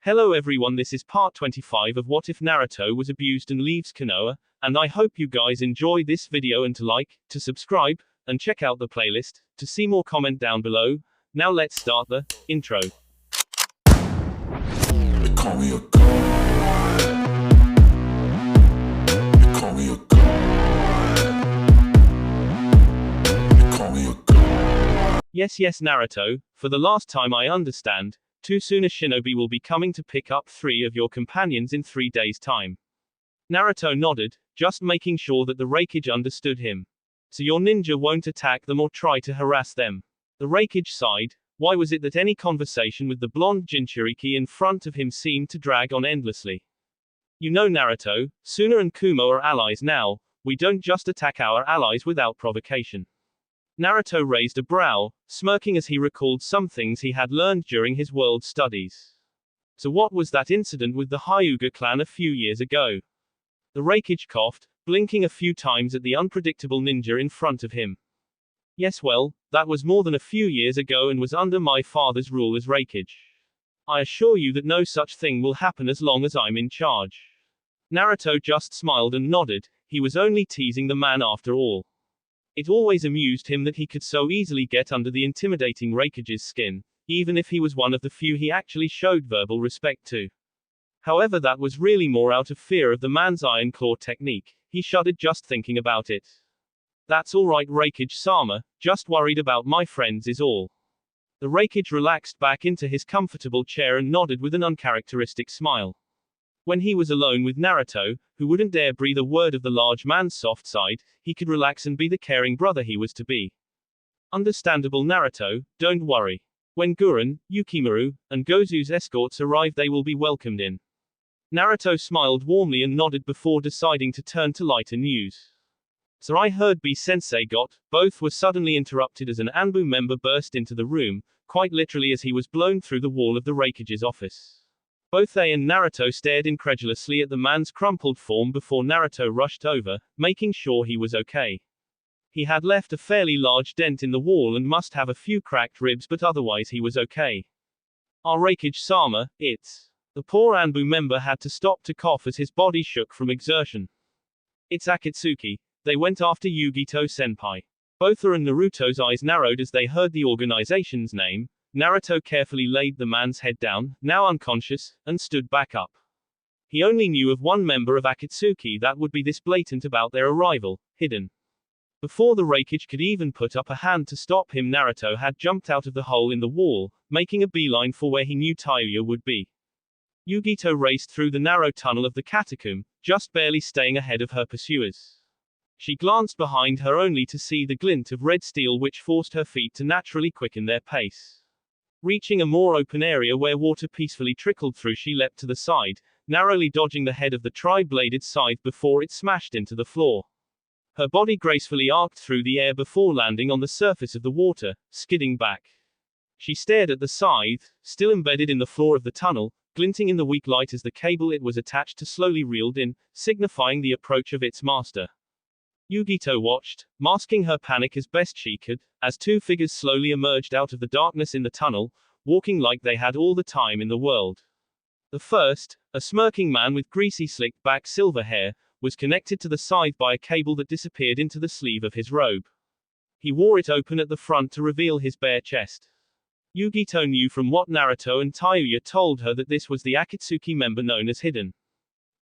Hello everyone, this is part 25 of What If Naruto Was Abused and Leaves Konoha, and I hope you guys enjoy this video and to like, to subscribe, and check out the playlist, to see more comment down below. Now let's start the intro. They call me a god. They call me a god. They call me a god. Yes, Naruto, for the last time I understand, too soon a shinobi will be coming to pick up 3 of your companions in 3 days' time. Naruto nodded, just making sure that the Raikage understood him. So your ninja won't attack them or try to harass them. The Raikage sighed. Why was it that any conversation with the blonde Jinchuriki in front of him seemed to drag on endlessly? You know Naruto, Suna and Kumo are allies now, we don't just attack our allies without provocation. Naruto raised a brow, smirking as he recalled some things he had learned during his world studies. So what was that incident with the Hyuga clan a few years ago? The Raikage coughed, blinking a few times at the unpredictable ninja in front of him. Yes, well, that was more than a few years ago and was under my father's rule as Raikage. I assure you that no such thing will happen as long as I'm in charge. Naruto just smiled and nodded, he was only teasing the man after all. It always amused him that he could so easily get under the intimidating Raikage's skin, even if he was one of the few he actually showed verbal respect to. However, that was really more out of fear of the man's iron claw technique. He shuddered just thinking about it. That's alright, Raikage-sama, just worried about my friends is all. The Raikage relaxed back into his comfortable chair and nodded with an uncharacteristic smile. When he was alone with Naruto, who wouldn't dare breathe a word of the large man's soft side, he could relax and be the caring brother he was to be. Understandable, Naruto, don't worry. When Gurren, Yukimaru, and Gozu's escorts arrive, they will be welcomed in. Naruto smiled warmly and nodded before deciding to turn to lighter news. So I heard B-sensei got. Both were suddenly interrupted as an Anbu member burst into the room, quite literally as he was blown through the wall of the Raikage's office. Both they and Naruto stared incredulously at the man's crumpled form before Naruto rushed over, making sure he was okay. He had left a fairly large dent in the wall and must have a few cracked ribs, but otherwise he was okay. Our Raikage-sama, it's. The poor Anbu member had to stop to cough as his body shook from exertion. It's Akatsuki. They went after Yugito-senpai. Both and Naruto's eyes narrowed as they heard the organization's name. Naruto carefully laid the man's head down, now unconscious, and stood back up. He only knew of one member of Akatsuki that would be this blatant about their arrival, Hidden. Before the Raikage could even put up a hand to stop him, Naruto had jumped out of the hole in the wall, making a beeline for where he knew Tayuya would be. Yugito raced through the narrow tunnel of the catacomb, just barely staying ahead of her pursuers. She glanced behind her only to see the glint of red steel which forced her feet to naturally quicken their pace. Reaching a more open area where water peacefully trickled through, she leapt to the side, narrowly dodging the head of the tri-bladed scythe before it smashed into the floor. Her body gracefully arced through the air before landing on the surface of the water, skidding back. She stared at the scythe, still embedded in the floor of the tunnel, glinting in the weak light as the cable it was attached to slowly reeled in, signifying the approach of its master. Yugito watched, masking her panic as best she could, as 2 figures slowly emerged out of the darkness in the tunnel, walking like they had all the time in the world. The first, a smirking man with greasy slicked back silver hair, was connected to the scythe by a cable that disappeared into the sleeve of his robe. He wore it open at the front to reveal his bare chest. Yugito knew from what Naruto and Tayuya told her that this was the Akatsuki member known as Hidden.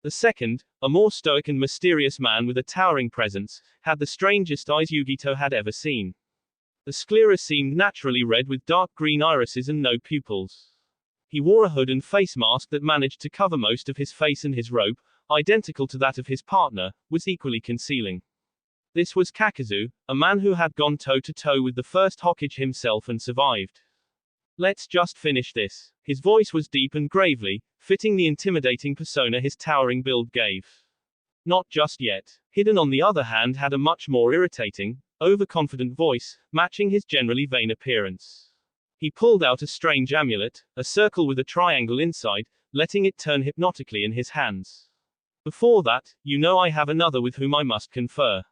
The second, a more stoic and mysterious man with a towering presence, had the strangest eyes Yugito had ever seen. The sclera seemed naturally red with dark green irises and no pupils. He wore a hood and face mask that managed to cover most of his face, and his robe, identical to that of his partner, was equally concealing. This was Kakazu, a man who had gone toe-to-toe with the first Hokage himself and survived. Let's just finish this. His voice was deep and gravely, fitting the intimidating persona his towering build gave. Not just yet. Hidden on the other hand had a much more irritating, overconfident voice, matching his generally vain appearance. He pulled out a strange amulet, a circle with a triangle inside, letting it turn hypnotically in his hands. Before that, you know I have another with whom I must confer.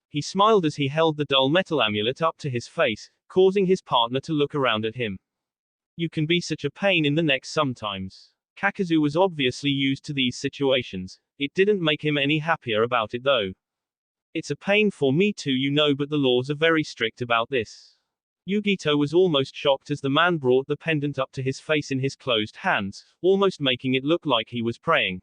He smiled as he held the dull metal amulet up to his face, causing his partner to look around at him. You can be such a pain in the neck sometimes. Kakazu was obviously used to these situations. It didn't make him any happier about it though. It's a pain for me too, you know, but the laws are very strict about this. Yugito was almost shocked as the man brought the pendant up to his face in his closed hands, almost making it look like he was praying.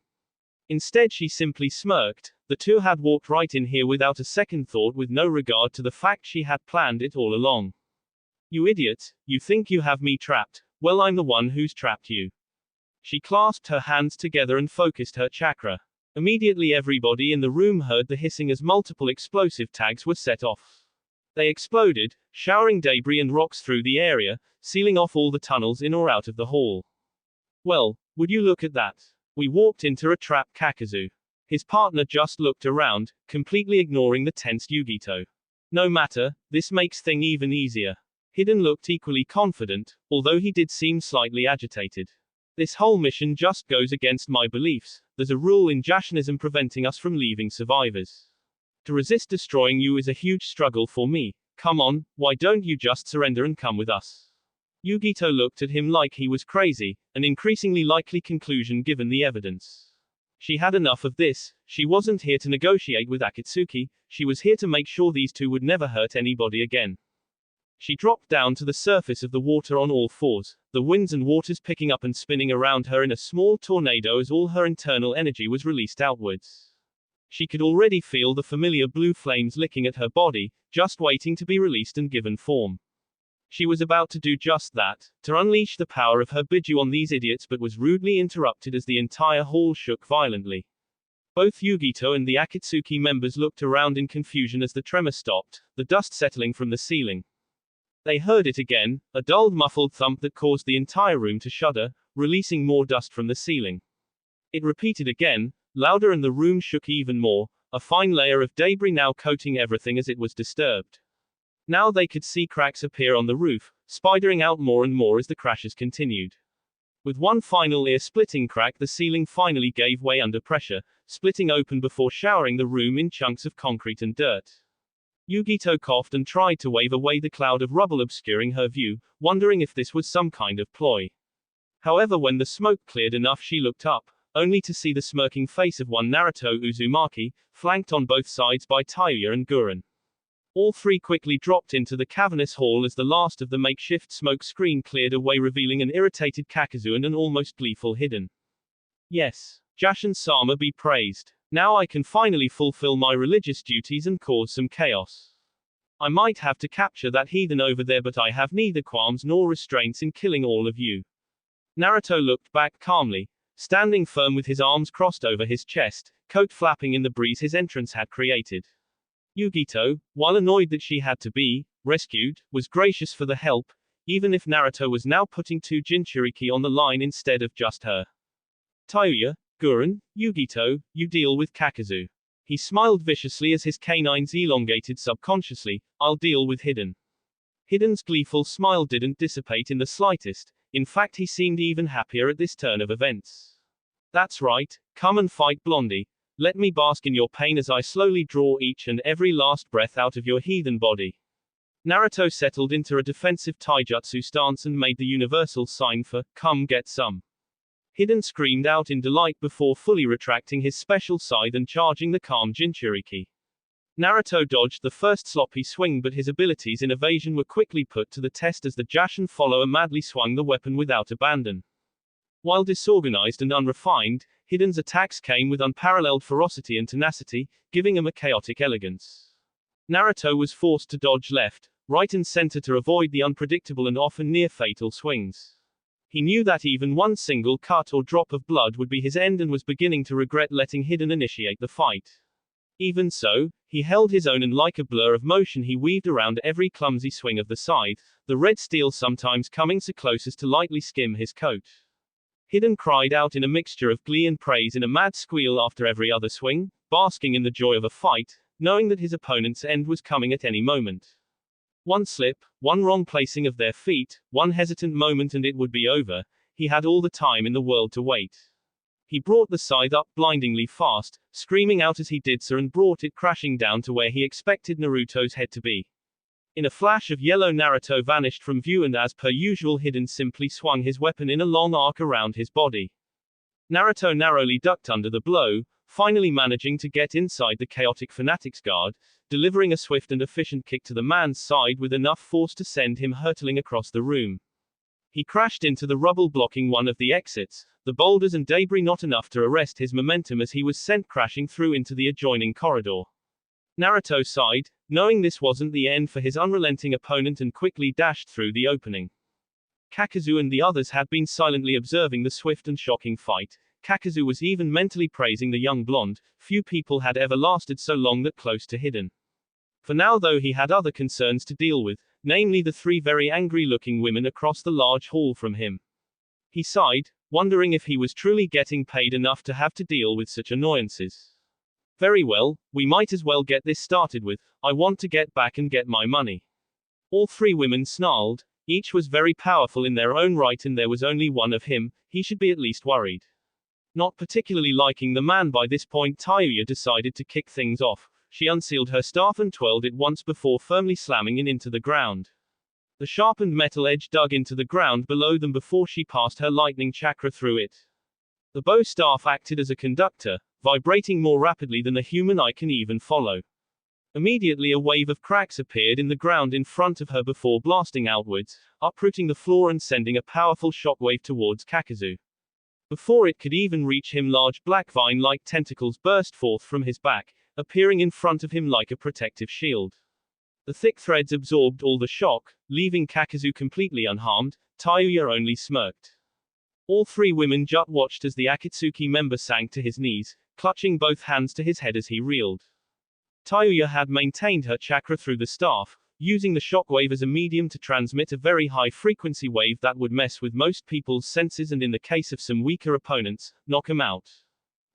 Instead she simply smirked. The two had walked right in here without a second thought, with no regard to the fact she had planned it all along. You idiot, you think you have me trapped? Well, I'm the one who's trapped you. She clasped her hands together and focused her chakra. Immediately everybody in the room heard the hissing as multiple explosive tags were set off. They exploded, showering debris and rocks through the area, sealing off all the tunnels in or out of the hall. Well, would you look at that? We walked into a trap, Kakazu. His partner just looked around, completely ignoring the tensed Yugito. No matter, this makes things even easier. Hiden looked equally confident, although he did seem slightly agitated. This whole mission just goes against my beliefs. There's a rule in Jashinism preventing us from leaving survivors. To resist destroying you is a huge struggle for me. Come on, why don't you just surrender and come with us? Yugito looked at him like he was crazy, an increasingly likely conclusion given the evidence. She had enough of this. She wasn't here to negotiate with Akatsuki, she was here to make sure these two would never hurt anybody again. She dropped down to the surface of the water on all fours, the winds and waters picking up and spinning around her in a small tornado as all her internal energy was released outwards. She could already feel the familiar blue flames licking at her body, just waiting to be released and given form. She was about to do just that, to unleash the power of her Biju on these idiots, but was rudely interrupted as the entire hall shook violently. Both Yugito and the Akatsuki members looked around in confusion as the tremor stopped, the dust settling from the ceiling. They heard it again, a dull muffled thump that caused the entire room to shudder, releasing more dust from the ceiling. It repeated again, louder, and the room shook even more, a fine layer of debris now coating everything as it was disturbed. Now they could see cracks appear on the roof, spidering out more and more as the crashes continued. With one final ear-splitting crack, the ceiling finally gave way under pressure, splitting open before showering the room in chunks of concrete and dirt. Yugito coughed and tried to wave away the cloud of rubble obscuring her view, wondering if this was some kind of ploy. However, when the smoke cleared enough, she looked up, only to see the smirking face of one Naruto Uzumaki, flanked on both sides by Taiya and Guren. All three quickly dropped into the cavernous hall as the last of the makeshift smoke screen cleared away, revealing an irritated Kakazu and an almost gleeful Hiden. Yes, Jashin-sama be praised. Now I can finally fulfill my religious duties and cause some chaos. I might have to capture that heathen over there, but I have neither qualms nor restraints in killing all of you. Naruto looked back calmly, standing firm with his arms crossed over his chest, coat flapping in the breeze his entrance had created. Yugito, while annoyed that she had to be rescued, was gracious for the help, even if Naruto was now putting two Jinchuriki on the line instead of just her. Taiya, Guren, Yugito, you deal with Kakazu. He smiled viciously as his canines elongated subconsciously. I'll deal with Hiden. Hiden's gleeful smile didn't dissipate in the slightest. In fact, he seemed even happier at this turn of events. That's right, come and fight, Blondie. Let me bask in your pain as I slowly draw each and every last breath out of your heathen body. Naruto settled into a defensive taijutsu stance and made the universal sign for, come get some. Hiden screamed out in delight before fully retracting his special scythe and charging the calm Jinchuriki. Naruto dodged the first sloppy swing, but his abilities in evasion were quickly put to the test as the Jashin follower madly swung the weapon without abandon. While disorganized and unrefined, Hiden's attacks came with unparalleled ferocity and tenacity, giving him a chaotic elegance. Naruto was forced to dodge left, right and center to avoid the unpredictable and often near-fatal swings. He knew that even one single cut or drop of blood would be his end and was beginning to regret letting Hiden initiate the fight. Even so, he held his own, and like a blur of motion he weaved around every clumsy swing of the scythe, the red steel sometimes coming so close as to lightly skim his coat. Hiden cried out in a mixture of glee and praise in a mad squeal after every other swing, basking in the joy of a fight, knowing that his opponent's end was coming at any moment. One slip, one wrong placing of their feet, one hesitant moment and it would be over. He had all the time in the world to wait. He brought the scythe up blindingly fast, screaming out as he did so, and brought it crashing down to where he expected Naruto's head to be. In a flash of yellow, Naruto vanished from view, and as per usual Hiden simply swung his weapon in a long arc around his body. Naruto narrowly ducked under the blow, finally managing to get inside the chaotic fanatic's guard, delivering a swift and efficient kick to the man's side with enough force to send him hurtling across the room. He crashed into the rubble blocking one of the exits, the boulders and debris not enough to arrest his momentum as he was sent crashing through into the adjoining corridor. Naruto sighed, knowing this wasn't the end for his unrelenting opponent, and quickly dashed through the opening. Kakazu and the others had been silently observing the swift and shocking fight. Kakazu was even mentally praising the young blonde. Few people had ever lasted so long that close to hidden. For now though he had other concerns to deal with, namely the three very angry-looking women across the large hall from him. He sighed, wondering if he was truly getting paid enough to have to deal with such annoyances. Very well, we might as well get this started with. I want to get back and get my money. All three women snarled. Each was very powerful in their own right and there was only one of him, he should be at least worried. Not particularly liking the man by this point, Tayuya decided to kick things off. She unsealed her staff and twirled it once before firmly slamming it into the ground. The sharpened metal edge dug into the ground below them before she passed her lightning chakra through it. The bow staff acted as a conductor, vibrating more rapidly than a human eye can even follow. Immediately a wave of cracks appeared in the ground in front of her before blasting outwards, uprooting the floor and sending a powerful shockwave towards Kakazu. Before it could even reach him, large black vine-like tentacles burst forth from his back, appearing in front of him like a protective shield. The thick threads absorbed all the shock, leaving Kakazu completely unharmed. Tayuya only smirked. All three women just watched as the Akatsuki member sank to his knees, clutching both hands to his head as he reeled. Tayuya had maintained her chakra through the staff, using the shockwave as a medium to transmit a very high-frequency wave that would mess with most people's senses and in the case of some weaker opponents, knock them out.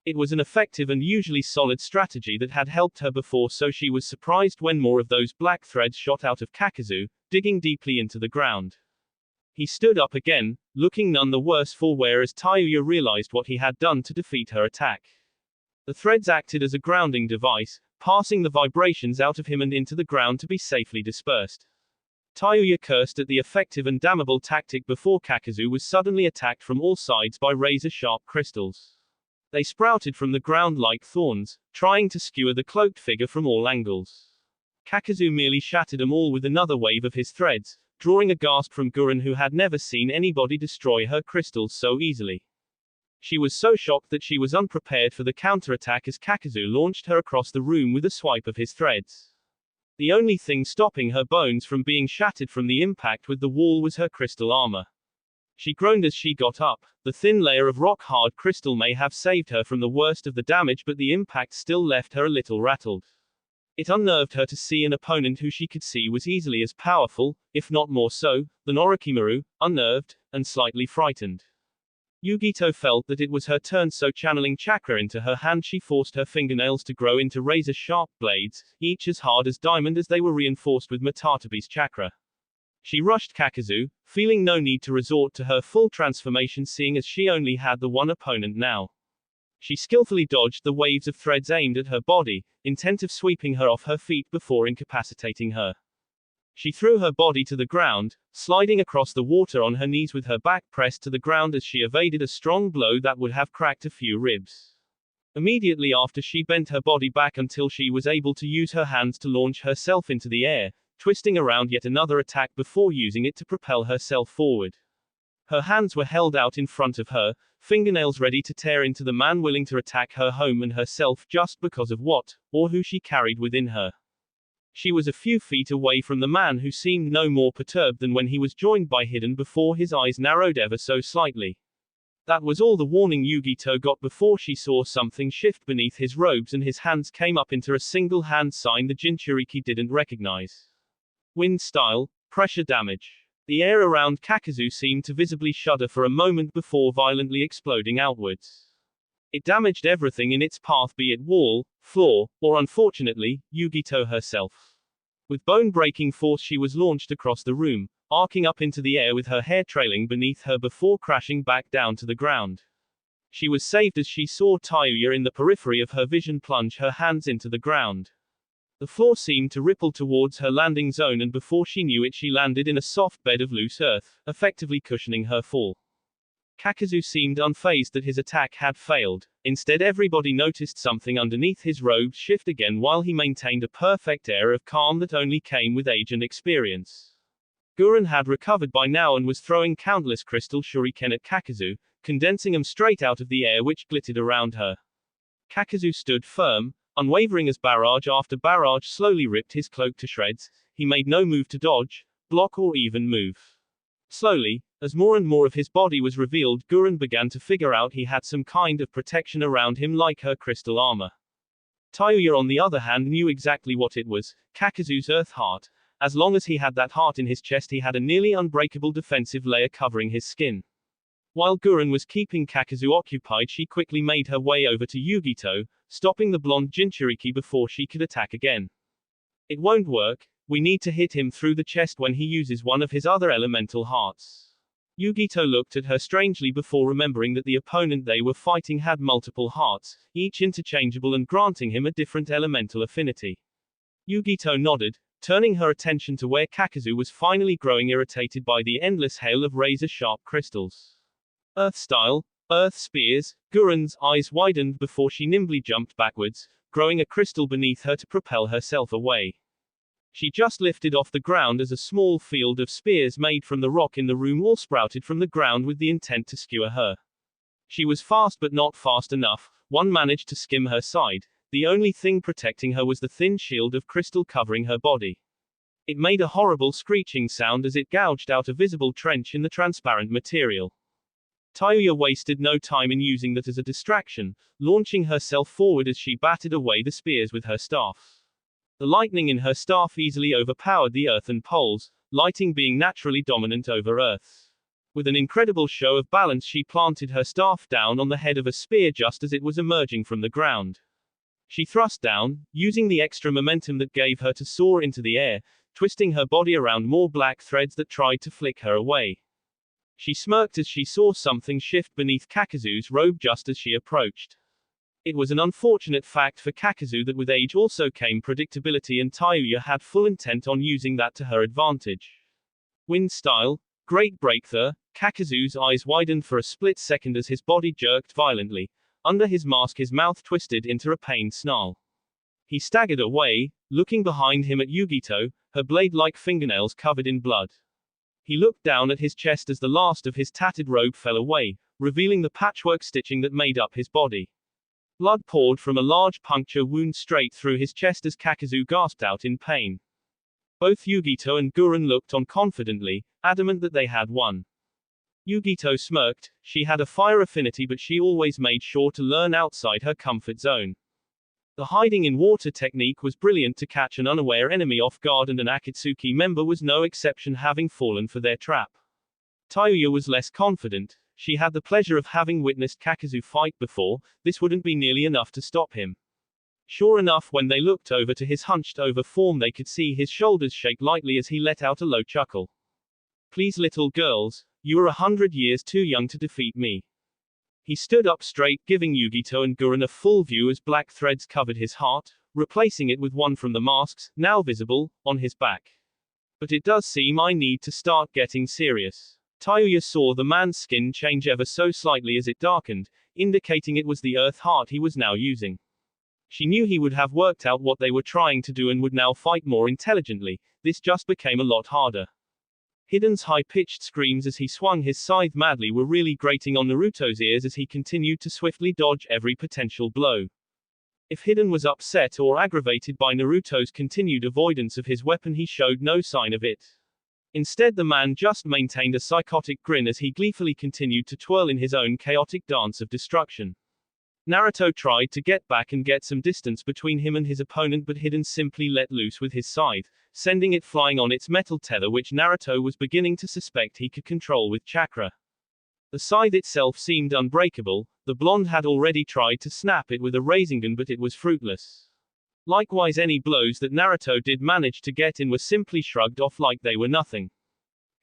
It was an effective and usually solid strategy that had helped her before, so she was surprised when more of those black threads shot out of Kakazu, digging deeply into the ground. He stood up again, looking none the worse for wear as Tayuya realized what he had done to defeat her attack. The threads acted as a grounding device, passing the vibrations out of him and into the ground to be safely dispersed. Tayuya cursed at the effective and damnable tactic before Kakazu was suddenly attacked from all sides by razor-sharp crystals. They sprouted from the ground like thorns, trying to skewer the cloaked figure from all angles. Kakazu merely shattered them all with another wave of his threads, drawing a gasp from Gurren, who had never seen anybody destroy her crystals so easily. She was so shocked that she was unprepared for the counterattack as Kakazu launched her across the room with a swipe of his threads. The only thing stopping her bones from being shattered from the impact with the wall was her crystal armor. She groaned as she got up. The thin layer of rock-hard crystal may have saved her from the worst of the damage, but the impact still left her a little rattled. It unnerved her to see an opponent who she could see was easily as powerful, if not more so, than Orochimaru, unnerved, and slightly frightened. Yugito felt that it was her turn, so channeling chakra into her hand she forced her fingernails to grow into razor-sharp blades, each as hard as diamond as they were reinforced with Matatabi's chakra. She rushed Kakazu, feeling no need to resort to her full transformation seeing as she only had the one opponent now. She skillfully dodged the waves of threads aimed at her body, intent of sweeping her off her feet before incapacitating her. She threw her body to the ground, sliding across the water on her knees with her back pressed to the ground as she evaded a strong blow that would have cracked a few ribs. Immediately after, she bent her body back until she was able to use her hands to launch herself into the air, twisting around yet another attack before using it to propel herself forward. Her hands were held out in front of her, fingernails ready to tear into the man willing to attack her home and herself just because of what, or who she carried within her. She was a few feet away from the man, who seemed no more perturbed than when he was joined by Hidden before his eyes narrowed ever so slightly. That was all the warning Yugito got before she saw something shift beneath his robes and his hands came up into a single hand sign the Jinchuriki didn't recognize. Wind style, pressure damage. The air around Kakazu seemed to visibly shudder for a moment before violently exploding outwards. It damaged everything in its path, be it wall, floor, or unfortunately, Yugito herself. With bone-breaking force she was launched across the room, arcing up into the air with her hair trailing beneath her before crashing back down to the ground. She was saved as she saw Tayuya in the periphery of her vision plunge her hands into the ground. The floor seemed to ripple towards her landing zone, and before she knew it she landed in a soft bed of loose earth, effectively cushioning her fall. Kakuzu seemed unfazed that his attack had failed. Instead, everybody noticed something underneath his robes shift again while he maintained a perfect air of calm that only came with age and experience. Gurren had recovered by now and was throwing countless crystal shuriken at Kakuzu, condensing them straight out of the air which glittered around her. Kakuzu stood firm, unwavering as barrage after barrage slowly ripped his cloak to shreds. He made no move to dodge, block or even move. Slowly, as more and more of his body was revealed, Gurren began to figure out he had some kind of protection around him like her crystal armor. Tayuya on the other hand knew exactly what it was, Kakuzu's earth heart. As long as he had that heart in his chest he had a nearly unbreakable defensive layer covering his skin. While Gurren was keeping Kakuzu occupied, she quickly made her way over to Yugito, stopping the blonde Jinchuriki before she could attack again. It won't work, we need to hit him through the chest when he uses one of his other elemental hearts. Yugito looked at her strangely before remembering that the opponent they were fighting had multiple hearts, each interchangeable and granting him a different elemental affinity. Yugito nodded, turning her attention to where Kakuzu was finally growing irritated by the endless hail of razor-sharp crystals. Earth style, earth spears. Gurren's eyes widened before she nimbly jumped backwards, growing a crystal beneath her to propel herself away. She just lifted off the ground as a small field of spears made from the rock in the room all sprouted from the ground with the intent to skewer her. She was fast but not fast enough. One managed to skim her side. The only thing protecting her was the thin shield of crystal covering her body. It made a horrible screeching sound as it gouged out a visible trench in the transparent material. Tayuya wasted no time in using that as a distraction, launching herself forward as she batted away the spears with her staff. The lightning in her staff easily overpowered the earthen poles, lighting being naturally dominant over earth. With an incredible show of balance she planted her staff down on the head of a spear just as it was emerging from the ground. She thrust down, using the extra momentum that gave her to soar into the air, twisting her body around more black threads that tried to flick her away. She smirked as she saw something shift beneath Kakuzu's robe just as she approached. It was an unfortunate fact for Kakuzu that with age also came predictability, and Tayuya had full intent on using that to her advantage. Wind style, great breakthrough. Kakuzu's eyes widened for a split second as his body jerked violently. Under his mask his mouth twisted into a pained snarl. He staggered away, looking behind him at Yugito, her blade-like fingernails covered in blood. He looked down at his chest as the last of his tattered robe fell away, revealing the patchwork stitching that made up his body. Blood poured from a large puncture wound straight through his chest as Kakuzu gasped out in pain. Both Yugito and Gurren looked on confidently, adamant that they had won. Yugito smirked. She had a fire affinity, but she always made sure to learn outside her comfort zone. The hiding in water technique was brilliant to catch an unaware enemy off guard, and an Akatsuki member was no exception, having fallen for their trap. Tayuya was less confident. She had the pleasure of having witnessed Kakuzu fight before. This wouldn't be nearly enough to stop him. Sure enough, when they looked over to his hunched-over form they could see his shoulders shake lightly as he let out a low chuckle. Please, little girls, you are 100 years too young to defeat me. He stood up straight, giving Yugito and Gurren a full view as black threads covered his heart, replacing it with one from the masks, now visible, on his back. But it does seem I need to start getting serious. Tayuya saw the man's skin change ever so slightly as it darkened, indicating it was the earth heart he was now using. She knew he would have worked out what they were trying to do and would now fight more intelligently. This just became a lot harder. Hiden's high-pitched screams as he swung his scythe madly were really grating on Naruto's ears as he continued to swiftly dodge every potential blow. If Hiden was upset or aggravated by Naruto's continued avoidance of his weapon, he showed no sign of it. Instead, the man just maintained a psychotic grin as he gleefully continued to twirl in his own chaotic dance of destruction. Naruto tried to get back and get some distance between him and his opponent, but Hiden simply let loose with his scythe, sending it flying on its metal tether, which Naruto was beginning to suspect he could control with chakra. The scythe itself seemed unbreakable. The blonde had already tried to snap it with a Rasengan, but it was fruitless. Likewise, any blows that Naruto did manage to get in were simply shrugged off like they were nothing.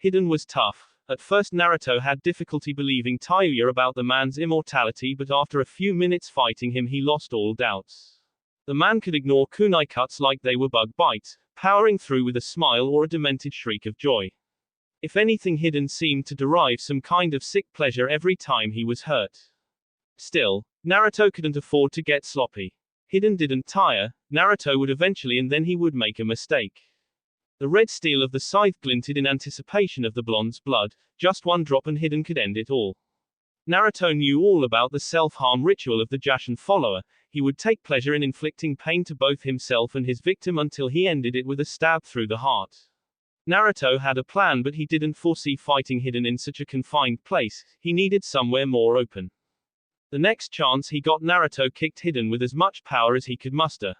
Hiden was tough. At first Naruto had difficulty believing Tayuya about the man's immortality, but after a few minutes fighting him he lost all doubts. The man could ignore kunai cuts like they were bug bites, powering through with a smile or a demented shriek of joy. If anything, Hidden seemed to derive some kind of sick pleasure every time he was hurt. Still, Naruto couldn't afford to get sloppy. Hidden didn't tire, Naruto would eventually, and then he would make a mistake. The red steel of the scythe glinted in anticipation of the blonde's blood, just one drop and Hidden could end it all. Naruto knew all about the self-harm ritual of the Jashin follower. He would take pleasure in inflicting pain to both himself and his victim until he ended it with a stab through the heart. Naruto had a plan, but he didn't foresee fighting Hidden in such a confined place. He needed somewhere more open. The next chance he got, Naruto kicked Hidden with as much power as he could muster.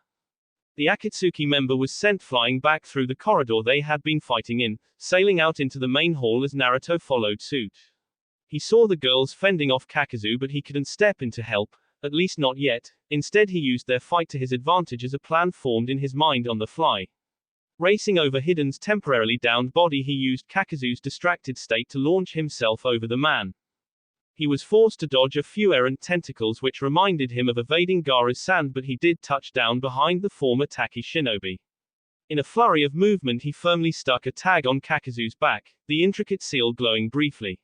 The Akatsuki member was sent flying back through the corridor they had been fighting in, sailing out into the main hall as Naruto followed suit. He saw the girls fending off Kakazu, but he couldn't step in to help, at least not yet. Instead, he used their fight to his advantage as a plan formed in his mind on the fly. Racing over Hidden's temporarily downed body, he used Kakazu's distracted state to launch himself over the man. He was forced to dodge a few errant tentacles which reminded him of evading Gaara's sand, but he did touch down behind the former Taki shinobi. In a flurry of movement, he firmly stuck a tag on Kakazu's back, the intricate seal glowing briefly.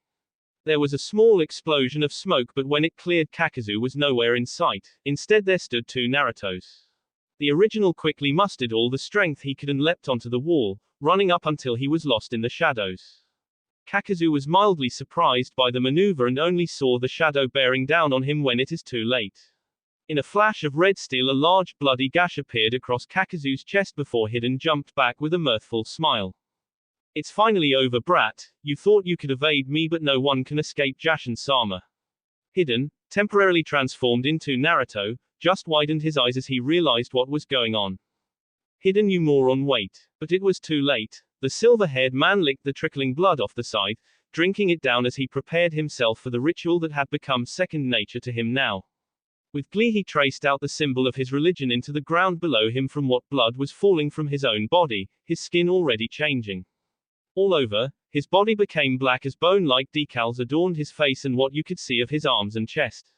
There was a small explosion of smoke, but when it cleared, Kakazu was nowhere in sight. Instead, there stood two Narutos. The original quickly mustered all the strength he could and leapt onto the wall, running up until he was lost in the shadows. Kakazu was mildly surprised by the maneuver and only saw the shadow bearing down on him when it is too late. In a flash of red steel, a large bloody gash appeared across Kakazu's chest before Hidden jumped back with a mirthful smile. "It's finally over, brat. You thought you could evade me, but no one can escape Jashin-sama." Hidden, temporarily transformed into Naruto, just widened his eyes as he realized what was going on. Hidden, you moron, wait. But it was too late. The silver-haired man licked the trickling blood off the scythe, drinking it down as he prepared himself for the ritual that had become second nature to him now. With glee, he traced out the symbol of his religion into the ground below him, from what blood was falling from his own body, his skin already changing. All over, his body became black as bone-like decals adorned his face and what you could see of his arms and chest.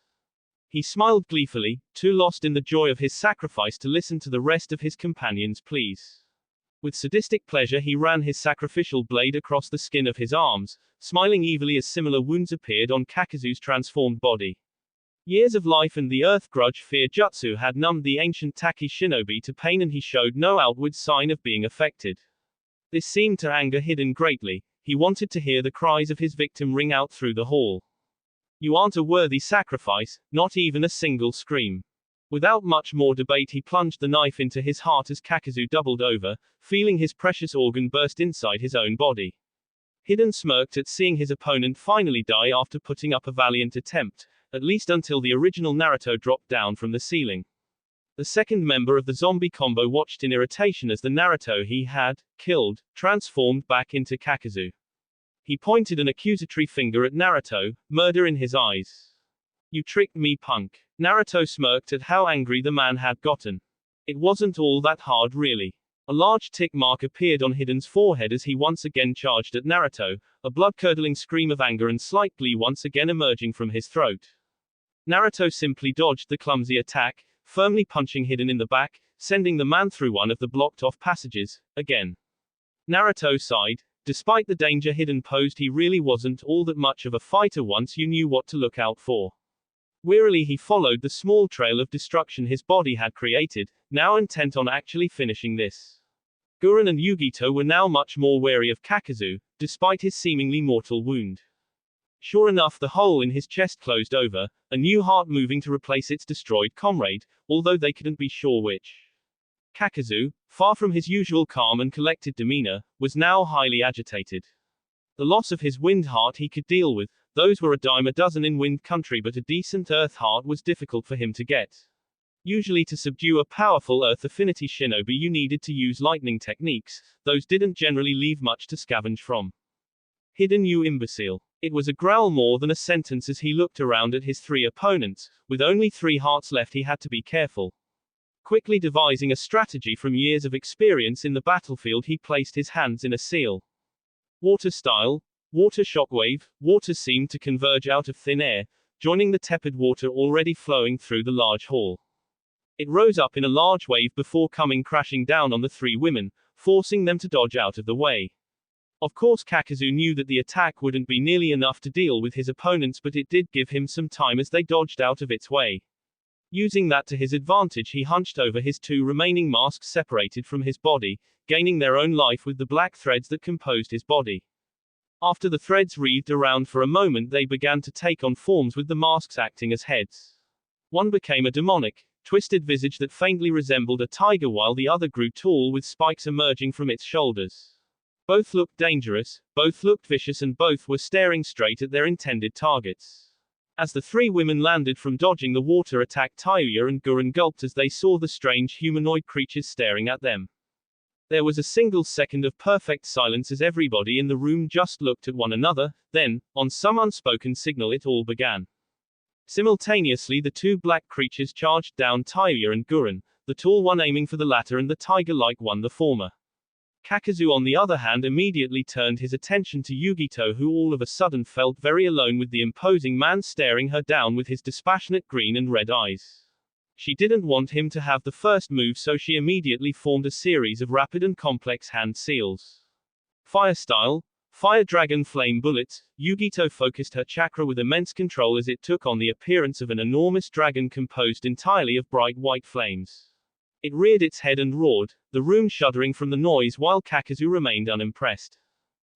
He smiled gleefully, too lost in the joy of his sacrifice to listen to the rest of his companions' pleas. With sadistic pleasure, he ran his sacrificial blade across the skin of his arms, smiling evilly as similar wounds appeared on Kakazu's transformed body. Years of life and the earth grudge fear jutsu had numbed the ancient Taki shinobi to pain, and he showed no outward sign of being affected. This seemed to anger Hidden greatly. He wanted to hear the cries of his victim ring out through the hall. "You aren't a worthy sacrifice, not even a single scream." Without much more debate, he plunged the knife into his heart as Kakazu doubled over, feeling his precious organ burst inside his own body. Hidden smirked at seeing his opponent finally die after putting up a valiant attempt, at least until the original Naruto dropped down from the ceiling. The second member of the zombie combo watched in irritation as the Naruto he had killed transformed back into Kakazu. He pointed an accusatory finger at Naruto, murder in his eyes. "You tricked me, punk." Naruto smirked at how angry the man had gotten. It wasn't all that hard, really. A large tick mark appeared on Hidden's forehead as he once again charged at Naruto, a blood-curdling scream of anger and slight glee once again emerging from his throat. Naruto simply dodged the clumsy attack, firmly punching Hidden in the back, sending the man through one of the blocked-off passages, again. Naruto sighed. Despite the danger Hidden posed, he really wasn't all that much of a fighter once you knew what to look out for. Wearily he followed the small trail of destruction his body had created, now intent on actually finishing this. Gurren and Yugito were now much more wary of Kakazu, despite his seemingly mortal wound. Sure enough, the hole in his chest closed over, a new heart moving to replace its destroyed comrade, although they couldn't be sure which. Kakazu, far from his usual calm and collected demeanor, was now highly agitated. The loss of his wind heart he could deal with. Those were a dime a dozen in wind country, but a decent earth heart was difficult for him to get. Usually to subdue a powerful earth affinity shinobi you needed to use lightning techniques. Those didn't generally leave much to scavenge from. Hidden, you imbecile. It was a growl more than a sentence as he looked around at his three opponents. With only 3 hearts left, he had to be careful. Quickly devising a strategy from years of experience in the battlefield, he placed his hands in a seal. Water style. Water shockwave. Water seemed to converge out of thin air, joining the tepid water already flowing through the large hall. It rose up in a large wave before coming crashing down on the 3 women, forcing them to dodge out of the way. Of course Kakazu knew that the attack wouldn't be nearly enough to deal with his opponents, but it did give him some time as they dodged out of its way. Using that to his advantage, he hunched over his two remaining masks separated from his body, gaining their own life with the black threads that composed his body. After the threads wreathed around for a moment, they began to take on forms with the masks acting as heads. One became a demonic, twisted visage that faintly resembled a tiger, while the other grew tall with spikes emerging from its shoulders. Both looked dangerous, both looked vicious, and both were staring straight at their intended targets. As the three women landed from dodging the water attack, Tayuya and Gurren gulped as they saw the strange humanoid creatures staring at them. There was a single second of perfect silence as everybody in the room just looked at one another, then, on some unspoken signal, it all began. Simultaneously, the two black creatures charged down Tayuya and Gurren, the tall one aiming for the latter and the tiger-like one the former. Kakazu, on the other hand, immediately turned his attention to Yugito, who all of a sudden felt very alone with the imposing man staring her down with his dispassionate green and red eyes. She didn't want him to have the first move, so she immediately formed a series of rapid and complex hand seals. Fire style, Fire Dragon Flame Bullets. Yugito focused her chakra with immense control as it took on the appearance of an enormous dragon composed entirely of bright white flames. It reared its head and roared, the room shuddering from the noise, while Kakazu remained unimpressed.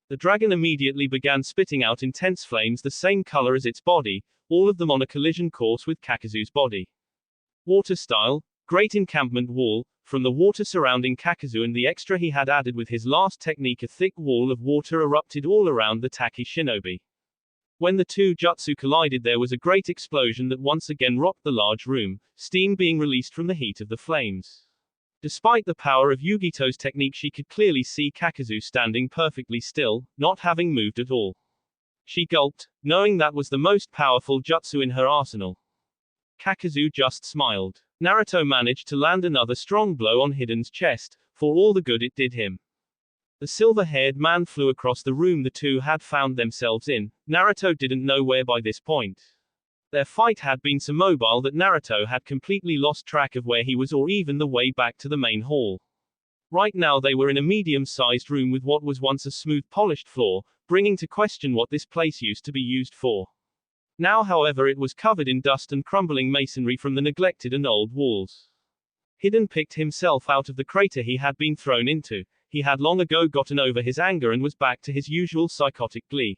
The dragon immediately began spitting out intense flames the same color as its body, all of them on a collision course with Kakazu's body. Water style, Great Encampment Wall. From the water surrounding Kakazu and the extra he had added with his last technique, a thick wall of water erupted all around the Taki shinobi. When the two jutsu collided, there was a great explosion that once again rocked the large room, steam being released from the heat of the flames. Despite the power of Yugito's technique, she could clearly see Kakazu standing perfectly still, not having moved at all. She gulped, knowing that was the most powerful jutsu in her arsenal. Kakazu just smiled. Naruto managed to land another strong blow on Hiden's chest, for all the good it did him. The silver-haired man flew across the room the two had found themselves in. Naruto didn't know where by this point. Their fight had been so mobile that Naruto had completely lost track of where he was or even the way back to the main hall. Right now they were in a medium-sized room with what was once a smooth polished floor, bringing to question what this place used to be used for. Now, however, it was covered in dust and crumbling masonry from the neglected and old walls. Hiden picked himself out of the crater he had been thrown into. He had long ago gotten over his anger and was back to his usual psychotic glee.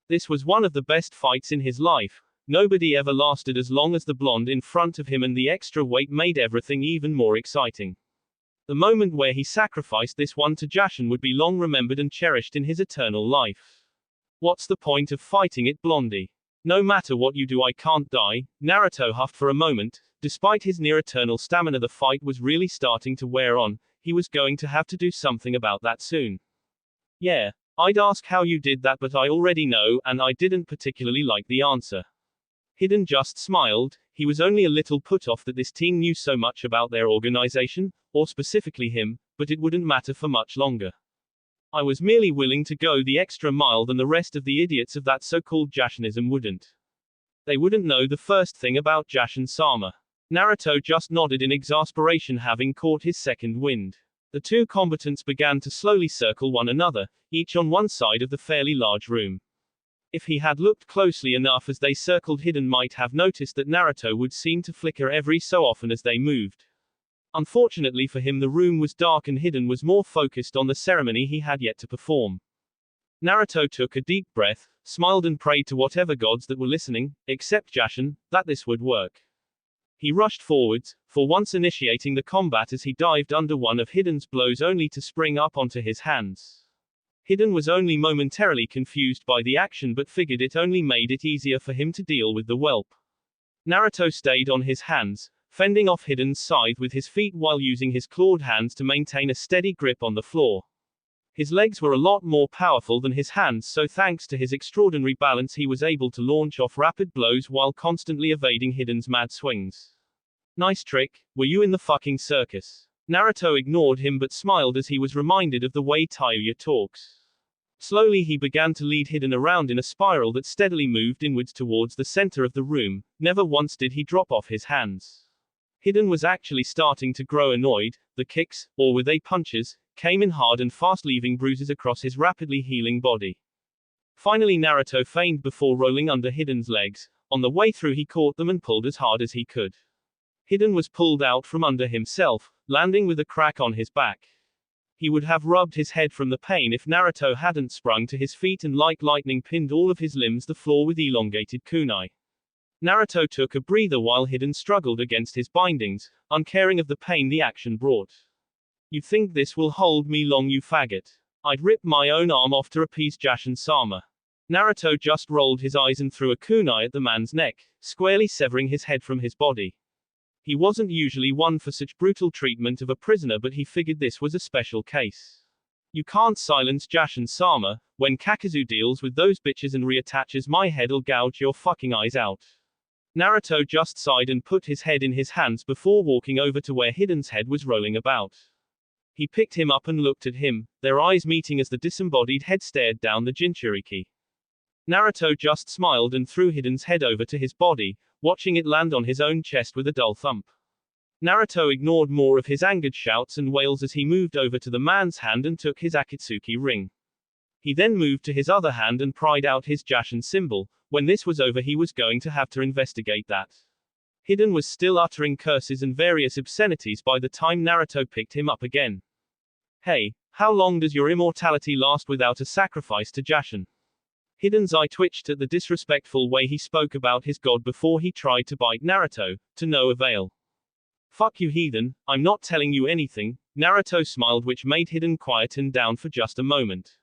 This was one of the best fights in his life. Nobody ever lasted as long as the blonde in front of him, and the extra weight made everything even more exciting. The moment where he sacrificed this one to Jashin would be long remembered and cherished in his eternal life. What's the point of fighting it, Blondie? No matter what you do, I can't die. Naruto huffed for a moment. Despite his near-eternal stamina, the fight was really starting to wear on. He was going to have to do something about that soon. Yeah, I'd ask how you did that, but I already know, and I didn't particularly like the answer. Hiden just smiled. He was only a little put off that this team knew so much about their organization, or specifically him, but it wouldn't matter for much longer. I was merely willing to go the extra mile than the rest of the idiots of that so-called Jashinism wouldn't. They wouldn't know the first thing about Jashin-sama. Naruto just nodded in exasperation, having caught his second wind. The two combatants began to slowly circle one another, each on one side of the fairly large room. If he had looked closely enough as they circled, Hiden might have noticed that Naruto would seem to flicker every so often as they moved. Unfortunately for him, the room was dark and Hiden was more focused on the ceremony he had yet to perform. Naruto took a deep breath, smiled and prayed to whatever gods that were listening, except Jashin, that this would work. He rushed forwards, for once initiating the combat as he dived under one of Hiden's blows only to spring up onto his hands. Hiden was only momentarily confused by the action but figured it only made it easier for him to deal with the whelp. Naruto stayed on his hands, fending off Hiden's scythe with his feet while using his clawed hands to maintain a steady grip on the floor. His legs were a lot more powerful than his hands, so thanks to his extraordinary balance he was able to launch off rapid blows while constantly evading Hiden's mad swings. Nice trick. Were you in the fucking circus? Naruto ignored him but smiled as he was reminded of the way Tayuya talks. Slowly he began to lead Hiden around in a spiral that steadily moved inwards towards the center of the room. Never once did he drop off his hands. Hiden was actually starting to grow annoyed. The kicks, or were they punches, came in hard and fast, leaving bruises across his rapidly healing body. Finally, Naruto feigned before rolling under Hiden's legs. On the way through, he caught them and pulled as hard as he could. Hiden was pulled out from under himself, landing with a crack on his back. He would have rubbed his head from the pain if Naruto hadn't sprung to his feet and like lightning pinned all of his limbs the floor with elongated kunai. Naruto took a breather while Hiden struggled against his bindings, uncaring of the pain the action brought. You think this will hold me long, you faggot? I'd rip my own arm off to appease Jashin-sama. Naruto just rolled his eyes and threw a kunai at the man's neck, squarely severing his head from his body. He wasn't usually one for such brutal treatment of a prisoner, but he figured this was a special case. You can't silence Jashin-sama. When Kakuzu deals with those bitches and reattaches my head'll gouge your fucking eyes out. Naruto just sighed and put his head in his hands before walking over to where Hiden's head was rolling about. He picked him up and looked at him, their eyes meeting as the disembodied head stared down the Jinchuriki. Naruto just smiled and threw Hiden's head over to his body, watching it land on his own chest with a dull thump. Naruto ignored more of his angered shouts and wails as he moved over to the man's hand and took his Akatsuki ring. He then moved to his other hand and pried out his Jashin symbol. When this was over, he was going to have to investigate that. Hiden was still uttering curses and various obscenities by the time Naruto picked him up again. Hey, how long does your immortality last without a sacrifice to Jashin? Hiden's eye twitched at the disrespectful way he spoke about his god before he tried to bite Naruto, to no avail. Fuck you, heathen, I'm not telling you anything. Naruto smiled, which made Hiden quieten down for just a moment.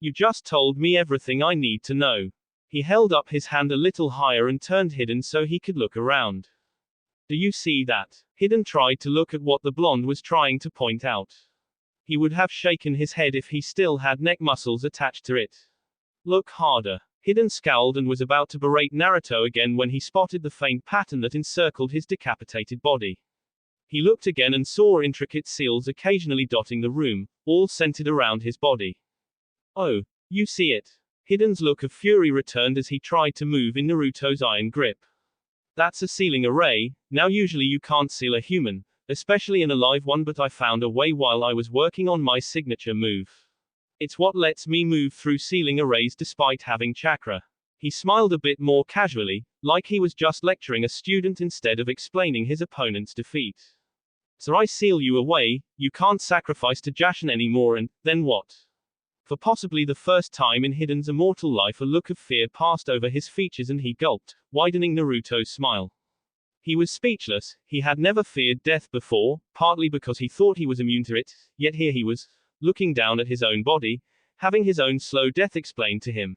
You just told me everything I need to know. He held up his hand a little higher and turned Hiden so he could look around. Do you see that? Hiden tried to look at what the blonde was trying to point out. He would have shaken his head if he still had neck muscles attached to it. Look harder. Hiden scowled and was about to berate Naruto again when he spotted the faint pattern that encircled his decapitated body. He looked again and saw intricate seals occasionally dotting the room, all centered around his body. Oh, you see it. Hiden's look of fury returned as he tried to move in Naruto's iron grip. That's a sealing array. Now usually you can't seal a human, especially an alive one, but I found a way while I was working on my signature move. It's what lets me move through sealing arrays despite having chakra. He smiled a bit more casually, like he was just lecturing a student instead of explaining his opponent's defeat. So I seal you away, you can't sacrifice to Jashin anymore, and then what? For possibly the first time in Hiden's immortal life, a look of fear passed over his features and he gulped, widening Naruto's smile. He was speechless. He had never feared death before, partly because he thought he was immune to it, yet here he was, looking down at his own body, having his own slow death explained to him.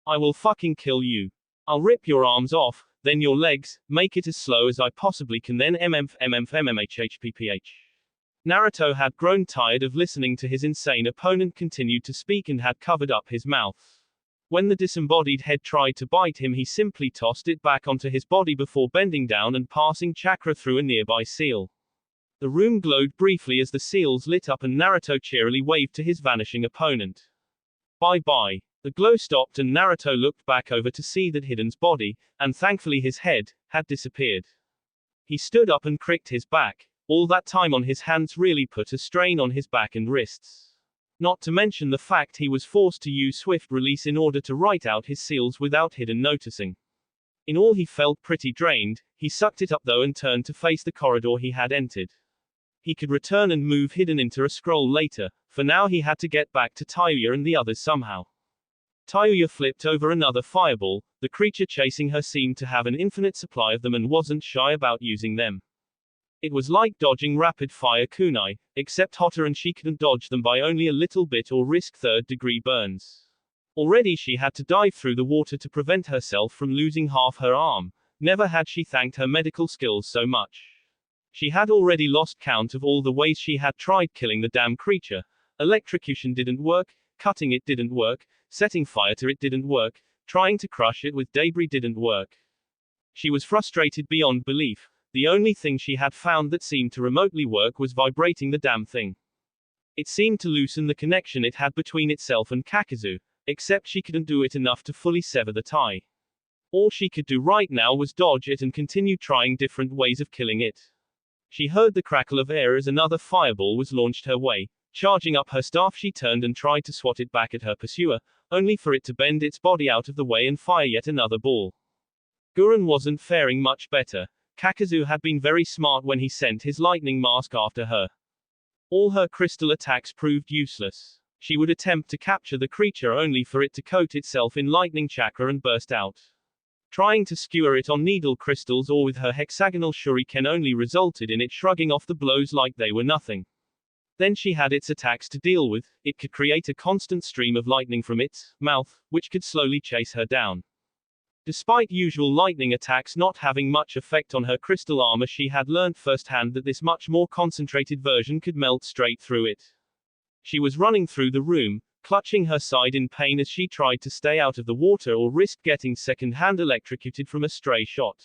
I will fucking kill you. I'll rip your arms off, then your legs, make it as slow as I possibly can, then mmmmhhpph. Naruto had grown tired of listening to his insane opponent continue to speak and had covered up his mouth. When the disembodied head tried to bite him, he simply tossed it back onto his body before bending down and passing chakra through a nearby seal. The room glowed briefly as the seals lit up and Naruto cheerily waved to his vanishing opponent. Bye-bye. The glow stopped and Naruto looked back over to see that Hiden's body, and thankfully his head, had disappeared. He stood up and cricked his back. All that time on his hands really put a strain on his back and wrists. Not to mention the fact he was forced to use swift release in order to write out his seals without Hiden noticing. In all, he felt pretty drained. He sucked it up though and turned to face the corridor he had entered. He could return and move Hiden into a scroll later. For now he had to get back to Tayuya and the others somehow. Tayuya flipped over another fireball. The creature chasing her seemed to have an infinite supply of them and wasn't shy about using them. It was like dodging rapid-fire kunai, except hotter, and she couldn't dodge them by only a little bit or risk third-degree burns. Already she had to dive through the water to prevent herself from losing half her arm. Never had she thanked her medical skills so much. She had already lost count of all the ways she had tried killing the damn creature. Electrocution didn't work, cutting it didn't work, setting fire to it didn't work, trying to crush it with debris didn't work. She was frustrated beyond belief. The only thing she had found that seemed to remotely work was vibrating the damn thing. It seemed to loosen the connection it had between itself and Kakuzu, except she couldn't do it enough to fully sever the tie. All she could do right now was dodge it and continue trying different ways of killing it. She heard the crackle of air as another fireball was launched her way. Charging up her staff, she turned and tried to swat it back at her pursuer, only for it to bend its body out of the way and fire yet another ball. Gurren wasn't faring much better. Kakazu had been very smart when he sent his lightning mask after her. All her crystal attacks proved useless. She would attempt to capture the creature only for it to coat itself in lightning chakra and burst out. Trying to skewer it on needle crystals or with her hexagonal shuriken only resulted in it shrugging off the blows like they were nothing. Then she had its attacks to deal with. It could create a constant stream of lightning from its mouth, which could slowly chase her down. Despite usual lightning attacks not having much effect on her crystal armor, she had learned firsthand that this much more concentrated version could melt straight through it. She was running through the room, clutching her side in pain as she tried to stay out of the water or risk getting second-hand electrocuted from a stray shot.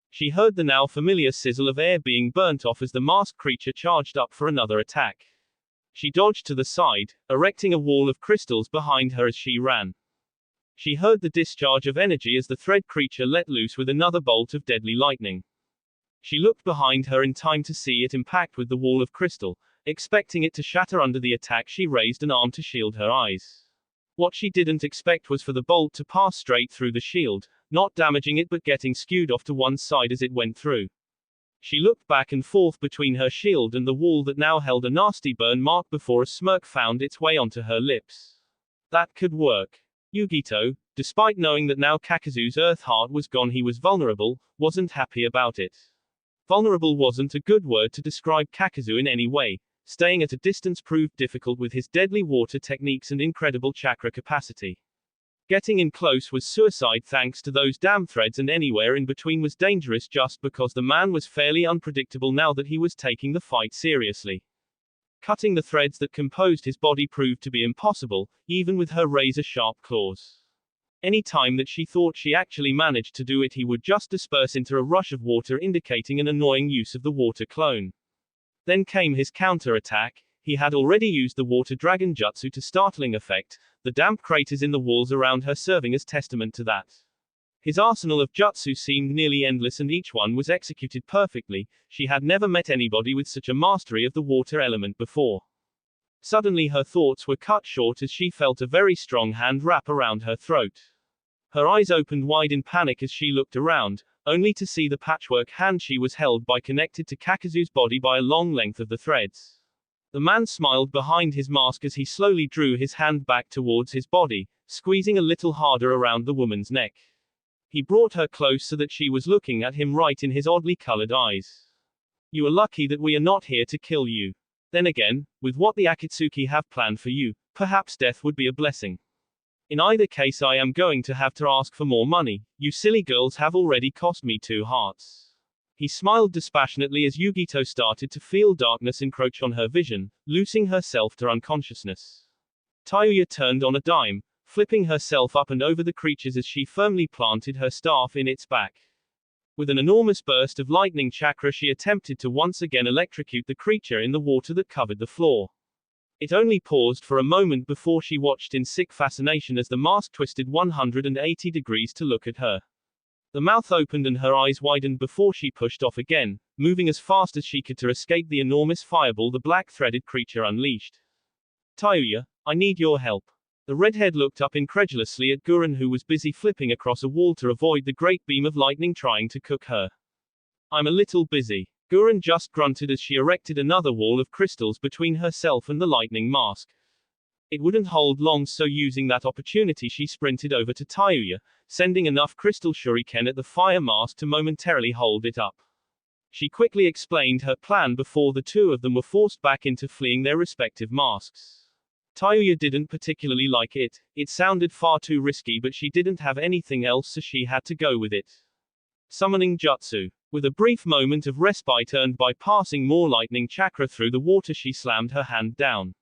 She heard the now familiar sizzle of air being burnt off as the masked creature charged up for another attack. She dodged to the side, erecting a wall of crystals behind her as she ran. She heard the discharge of energy as the thread creature let loose with another bolt of deadly lightning. She looked behind her in time to see it impact with the wall of crystal. Expecting it to shatter under the attack, she raised an arm to shield her eyes. What she didn't expect was for the bolt to pass straight through the shield, not damaging it but getting skewed off to one side as it went through. She looked back and forth between her shield and the wall that now held a nasty burn mark before a smirk found its way onto her lips. That could work. Yugito, despite knowing that now Kakazu's earth heart was gone, he was vulnerable, wasn't happy about it. Vulnerable wasn't a good word to describe Kakazu in any way. Staying at a distance proved difficult with his deadly water techniques and incredible chakra capacity. Getting in close was suicide thanks to those damn threads, and anywhere in between was dangerous just because the man was fairly unpredictable now that he was taking the fight seriously. Cutting the threads that composed his body proved to be impossible, even with her razor-sharp claws. Any time that she thought she actually managed to do it, he would just disperse into a rush of water, indicating an annoying use of the water clone. Then came his counter-attack. He had already used the water dragon jutsu to startling effect, the damp craters in the walls around her serving as testament to that. His arsenal of jutsu seemed nearly endless and each one was executed perfectly. She had never met anybody with such a mastery of the water element before. Suddenly her thoughts were cut short as she felt a very strong hand wrap around her throat. Her eyes opened wide in panic as she looked around, only to see the patchwork hand she was held by connected to Kakazu's body by a long length of the threads. The man smiled behind his mask as he slowly drew his hand back towards his body, squeezing a little harder around the woman's neck. He brought her close so that she was looking at him right in his oddly colored eyes. You are lucky that we are not here to kill you. Then again, with what the Akatsuki have planned for you, perhaps death would be a blessing. In either case, I am going to have to ask for more money. You silly girls have already cost me 2 hearts. He smiled dispassionately as Yugito started to feel darkness encroach on her vision, losing herself to unconsciousness. Tayuya turned on a dime, flipping herself up and over the creatures as she firmly planted her staff in its back. With an enormous burst of lightning chakra, she attempted to once again electrocute the creature in the water that covered the floor. It only paused for a moment before she watched in sick fascination as the mask twisted 180 degrees to look at her. The mouth opened and her eyes widened before she pushed off again, moving as fast as she could to escape the enormous fireball the black-threaded creature unleashed. Tayuya, I need your help. The redhead looked up incredulously at Gurren, who was busy flipping across a wall to avoid the great beam of lightning trying to cook her. I'm a little busy. Gurren just grunted as she erected another wall of crystals between herself and the lightning mask. It wouldn't hold long, so using that opportunity she sprinted over to Tayuya, sending enough crystal shuriken at the fire mask to momentarily hold it up. She quickly explained her plan before the two of them were forced back into fleeing their respective masks. Tayuya didn't particularly like it. It sounded far too risky, but she didn't have anything else, so she had to go with it. Summoning jutsu. With a brief moment of respite earned by passing more lightning chakra through the water, she slammed her hand down.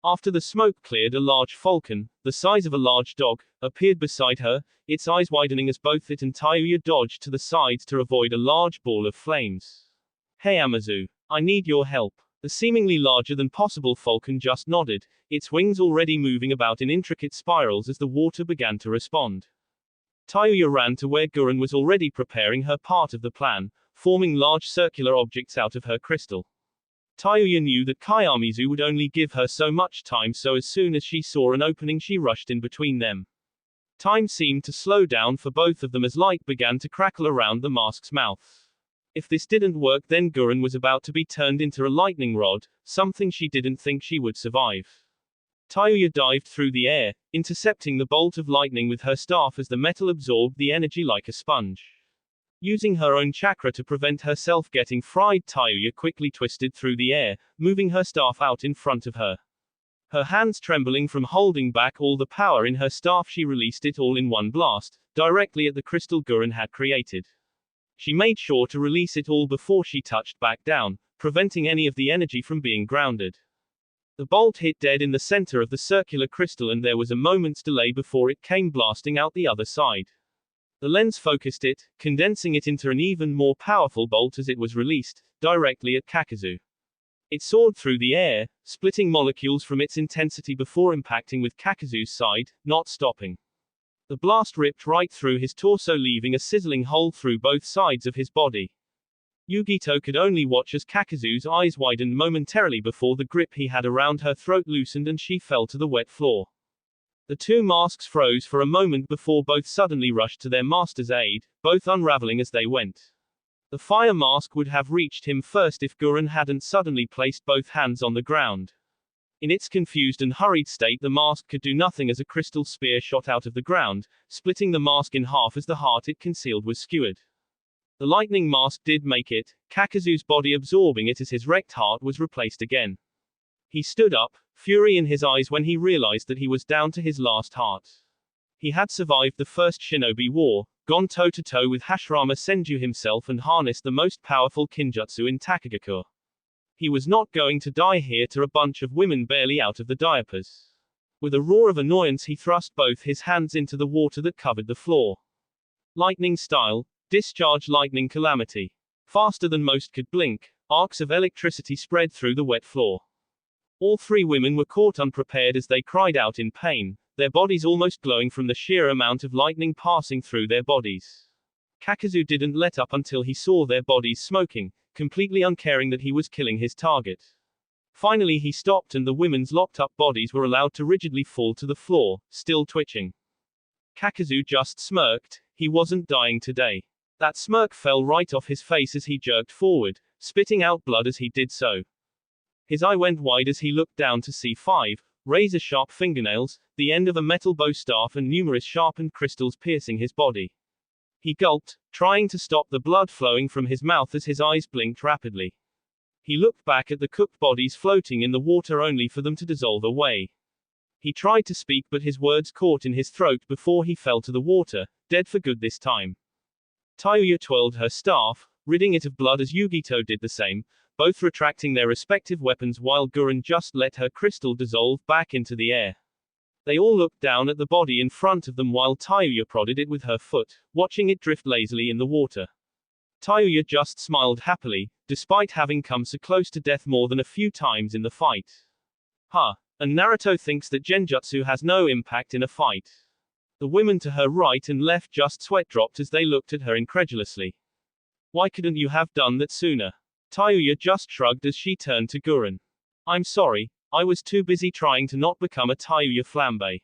After the smoke cleared, a large falcon, the size of a large dog, appeared beside her, its eyes widening as both it and Tayuya dodged to the sides to avoid a large ball of flames. Hey Amazu, I need your help. The seemingly larger than possible falcon just nodded, its wings already moving about in intricate spirals as the water began to respond. Tayuya ran to where Gurren was already preparing her part of the plan, forming large circular objects out of her crystal. Tayuya knew that Kayamizu would only give her so much time, so as soon as she saw an opening she rushed in between them. Time seemed to slow down for both of them as light began to crackle around the mask's mouth. If this didn't work, then Gurren was about to be turned into a lightning rod, something she didn't think she would survive. Tayuya dived through the air, intercepting the bolt of lightning with her staff as the metal absorbed the energy like a sponge. Using her own chakra to prevent herself getting fried, Tayuya quickly twisted through the air, moving her staff out in front of her. Her hands trembling from holding back all the power in her staff, she released it all in one blast, directly at the crystal Gurren had created. She made sure to release it all before she touched back down, preventing any of the energy from being grounded. The bolt hit dead in the center of the circular crystal, and there was a moment's delay before it came blasting out the other side. The lens focused it, condensing it into an even more powerful bolt as it was released, directly at Kakuzu. It soared through the air, splitting molecules from its intensity before impacting with Kakuzu's side, not stopping. The blast ripped right through his torso, leaving a sizzling hole through both sides of his body. Yugito could only watch as Kakuzu's eyes widened momentarily before the grip he had around her throat loosened and she fell to the wet floor. The two masks froze for a moment before both suddenly rushed to their master's aid, both unraveling as they went. The fire mask would have reached him first if Gurren hadn't suddenly placed both hands on the ground. In its confused and hurried state, the mask could do nothing as a crystal spear shot out of the ground, splitting the mask in half as the heart it concealed was skewered. The lightning mask did make it, Kakuzu's body absorbing it as his wrecked heart was replaced again. He stood up, fury in his eyes when he realized that he was down to his last heart. He had survived the first shinobi war, gone toe-to-toe with Hashirama Senju himself and harnessed the most powerful kinjutsu in Takagakure. He was not going to die here to a bunch of women barely out of the diapers. With a roar of annoyance, he thrust both his hands into the water that covered the floor. Lightning style, discharge lightning calamity. Faster than most could blink, arcs of electricity spread through the wet floor. All three women were caught unprepared as they cried out in pain, their bodies almost glowing from the sheer amount of lightning passing through their bodies. Kakuzu didn't let up until he saw their bodies smoking, completely uncaring that he was killing his target. Finally he stopped and the women's locked-up bodies were allowed to rigidly fall to the floor, still twitching. Kakuzu just smirked, he wasn't dying today. That smirk fell right off his face as he jerked forward, spitting out blood as he did so. His eye went wide as he looked down to see 5 razor-sharp fingernails, the end of a metal bow staff and numerous sharpened crystals piercing his body. He gulped, trying to stop the blood flowing from his mouth as his eyes blinked rapidly. He looked back at the cooked bodies floating in the water only for them to dissolve away. He tried to speak but his words caught in his throat before he fell to the water, dead for good this time. Tayuya twirled her staff, ridding it of blood as Yugito did the same, both retracting their respective weapons while Gurren just let her crystal dissolve back into the air. They all looked down at the body in front of them while Tayuya prodded it with her foot, watching it drift lazily in the water. Tayuya just smiled happily, despite having come so close to death more than a few times in the fight. Huh. And Naruto thinks that genjutsu has no impact in a fight. The women to her right and left just sweat dropped as they looked at her incredulously. Why couldn't you have done that sooner? Tayuya just shrugged as she turned to Gurren. I'm sorry, I was too busy trying to not become a Tayuya flambe.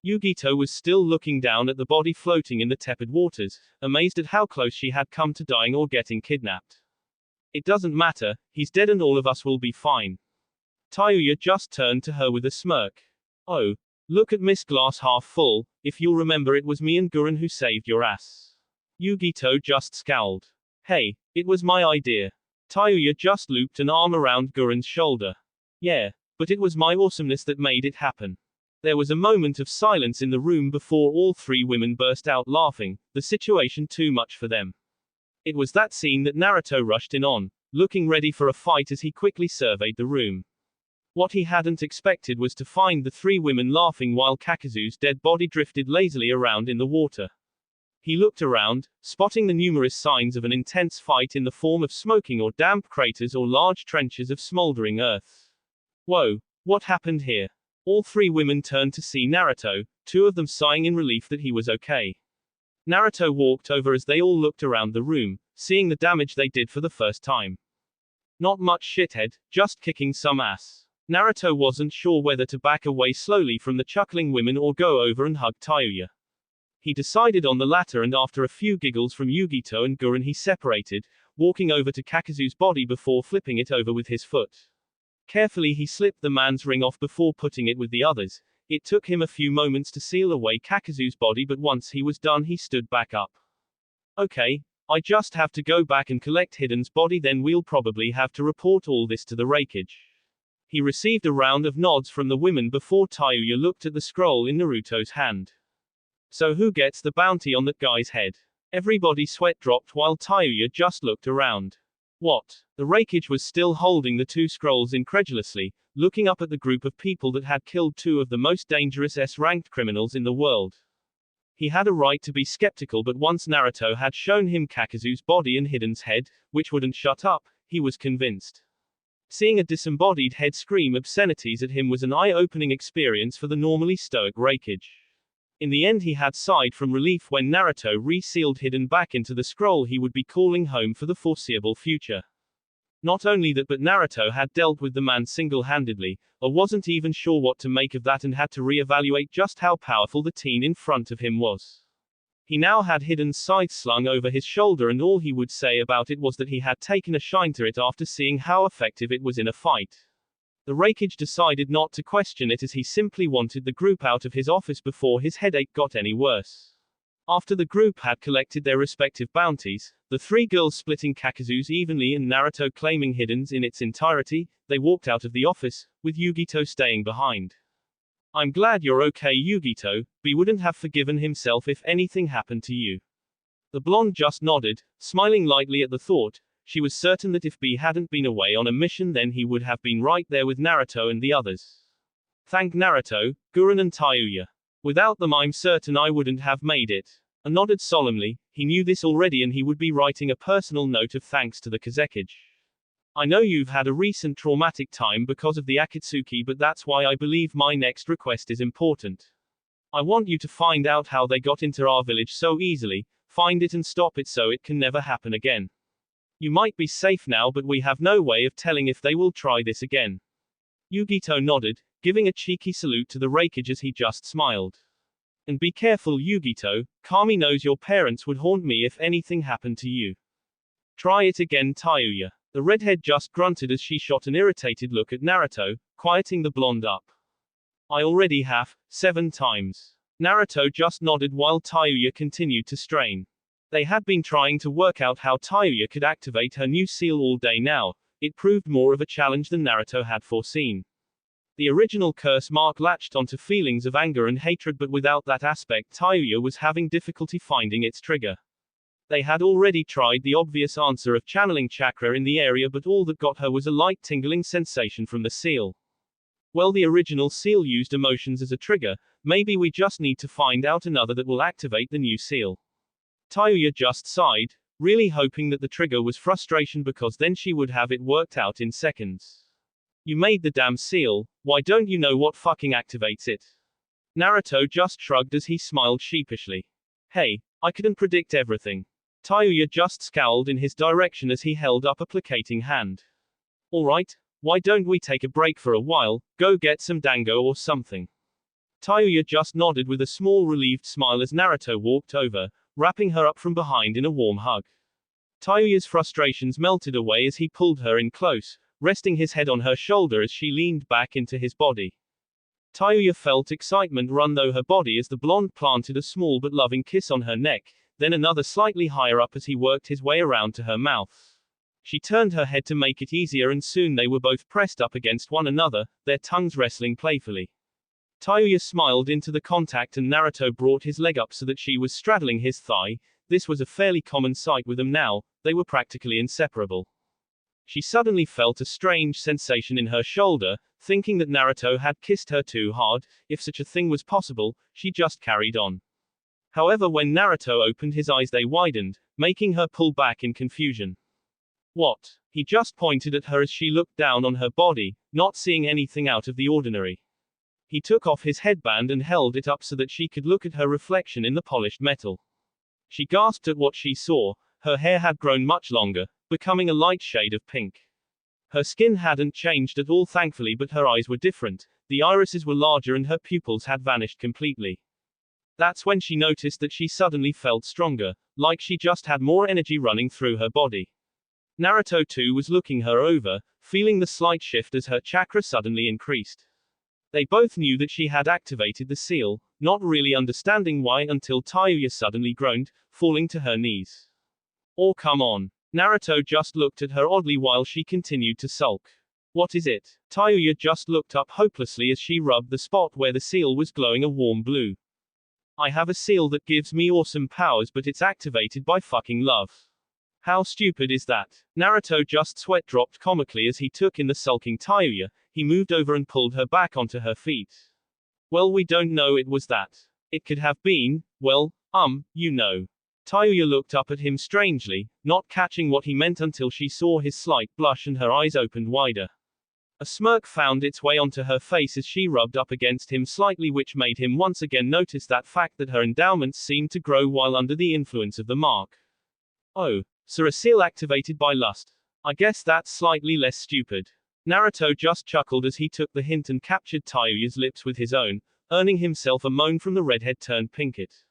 Yugito was still looking down at the body floating in the tepid waters, amazed at how close she had come to dying or getting kidnapped. It doesn't matter, he's dead and all of us will be fine. Tayuya just turned to her with a smirk. Oh, look at Miss Glass half full, if you'll remember it was me and Gurren who saved your ass. Yugito just scowled. Hey, it was my idea. Tayuya just looped an arm around Gurren's shoulder. Yeah, but it was my awesomeness that made it happen. There was a moment of silence in the room before all three women burst out laughing, the situation too much for them. It was that scene that Naruto rushed in on, looking ready for a fight as he quickly surveyed the room. What he hadn't expected was to find the three women laughing while Kakuzu's dead body drifted lazily around in the water. He looked around, spotting the numerous signs of an intense fight in the form of smoking or damp craters or large trenches of smoldering earth. Whoa, what happened here? All three women turned to see Naruto, two of them sighing in relief that he was okay. Naruto walked over as they all looked around the room, seeing the damage they did for the first time. Not much shithead, just kicking some ass. Naruto wasn't sure whether to back away slowly from the chuckling women or go over and hug Tayuya. He decided on the latter, and after a few giggles from Yugito and Gurren he separated, walking over to Kakuzu's body before flipping it over with his foot. Carefully he slipped the man's ring off before putting it with the others. It took him a few moments to seal away Kakuzu's body, but once he was done he stood back up. Okay, I just have to go back and collect Hiden's body, then we'll probably have to report all this to the Raikage. He received a round of nods from the women before Tayuya looked at the scroll in Naruto's hand. So who gets the bounty on that guy's head? Everybody's sweat dropped while Tayuya just looked around. What? The Raikage was still holding the two scrolls incredulously, looking up at the group of people that had killed two of the most dangerous S-ranked criminals in the world. He had a right to be skeptical, but once Naruto had shown him Kakuzu's body and Hiden's head, which wouldn't shut up, he was convinced. Seeing a disembodied head scream obscenities at him was an eye-opening experience for the normally stoic Raikage. In the end he had sighed from relief when Naruto re-sealed Hiden back into the scroll he would be calling home for the foreseeable future. Not only that, but Naruto had dealt with the man single-handedly, or wasn't even sure what to make of that, and had to re-evaluate just how powerful the teen in front of him was. He now had Hiden's scythe slung over his shoulder, and all he would say about it was that he had taken a shine to it after seeing how effective it was in a fight. The Raikage decided not to question it, as he simply wanted the group out of his office before his headache got any worse. After the group had collected their respective bounties, the three girls splitting Kakuzu's evenly and Naruto claiming Hiden's in its entirety, they walked out of the office, with Yugito staying behind. I'm glad you're okay, Yugito. B wouldn't have forgiven himself if anything happened to you. The blonde just nodded, smiling lightly at the thought. She was certain that if B hadn't been away on a mission, then he would have been right there with Naruto and the others. Thank Naruto, Gurren and Tayuya. Without them I'm certain I wouldn't have made it. And nodded solemnly. He knew this already, and he would be writing a personal note of thanks to the Kazekage. I know you've had a recent traumatic time because of the Akatsuki, but that's why I believe my next request is important. I want you to find out how they got into our village so easily, find it and stop it so it can never happen again. You might be safe now, but we have no way of telling if they will try this again. Yugito nodded, giving a cheeky salute to the Raikage as he just smiled. And be careful, Yugito. Kami knows your parents would haunt me if anything happened to you. Try it again, Tayuya. The redhead just grunted as she shot an irritated look at Naruto, quieting the blonde up. I already have, 7 times. Naruto just nodded while Tayuya continued to strain. They had been trying to work out how Tayuya could activate her new seal all day now. It proved more of a challenge than Naruto had foreseen. The original curse mark latched onto feelings of anger and hatred, but without that aspect Tayuya was having difficulty finding its trigger. They had already tried the obvious answer of channeling chakra in the area, but all that got her was a light tingling sensation from the seal. Well, the original seal used emotions as a trigger. Maybe we just need to find out another that will activate the new seal. Tayuya just sighed, really hoping that the trigger was frustration, because then she would have it worked out in seconds. You made the damn seal, why don't you know what fucking activates it? Naruto just shrugged as he smiled sheepishly. Hey, I couldn't predict everything. Tayuya just scowled in his direction as he held up a placating hand. Alright, why don't we take a break for a while, go get some dango or something? Tayuya just nodded with a small relieved smile as Naruto walked over, wrapping her up from behind in a warm hug. Tayuya's frustrations melted away as he pulled her in close, resting his head on her shoulder as she leaned back into his body. Tayuya felt excitement run through her body as the blonde planted a small but loving kiss on her neck, then another slightly higher up as he worked his way around to her mouth. She turned her head to make it easier, and soon they were both pressed up against one another, their tongues wrestling playfully. Tayuya smiled into the contact, and Naruto brought his leg up so that she was straddling his thigh. This was a fairly common sight with them now, they were practically inseparable. She suddenly felt a strange sensation in her shoulder, thinking that Naruto had kissed her too hard. If such a thing was possible, she just carried on. However, when Naruto opened his eyes, they widened, making her pull back in confusion. What? He just pointed at her as she looked down on her body, not seeing anything out of the ordinary. He took off his headband and held it up so that she could look at her reflection in the polished metal. She gasped at what she saw. Her hair had grown much longer, becoming a light shade of pink. Her skin hadn't changed at all thankfully, but her eyes were different. The irises were larger and her pupils had vanished completely. That's when she noticed that she suddenly felt stronger, like she just had more energy running through her body. Naruto too was looking her over, feeling the slight shift as her chakra suddenly increased. They both knew that she had activated the seal, not really understanding why until Tayuya suddenly groaned, falling to her knees. Oh come on. Naruto just looked at her oddly while she continued to sulk. What is it? Tayuya just looked up hopelessly as she rubbed the spot where the seal was glowing a warm blue. I have a seal that gives me awesome powers, but it's activated by fucking love. How stupid is that? Naruto just sweat dropped comically as he took in the sulking Tayuya. He moved over and pulled her back onto her feet. Well, we don't know it was that. It could have been, well, you know. Tayuya looked up at him strangely, not catching what he meant until she saw his slight blush and her eyes opened wider. A smirk found its way onto her face as she rubbed up against him slightly, which made him once again notice that fact that her endowments seemed to grow while under the influence of the mark. Oh, so a seal activated by lust. I guess that's slightly less stupid. Naruto just chuckled as he took the hint and captured Tayuya's lips with his own, earning himself a moan from the redhead turned pinkett.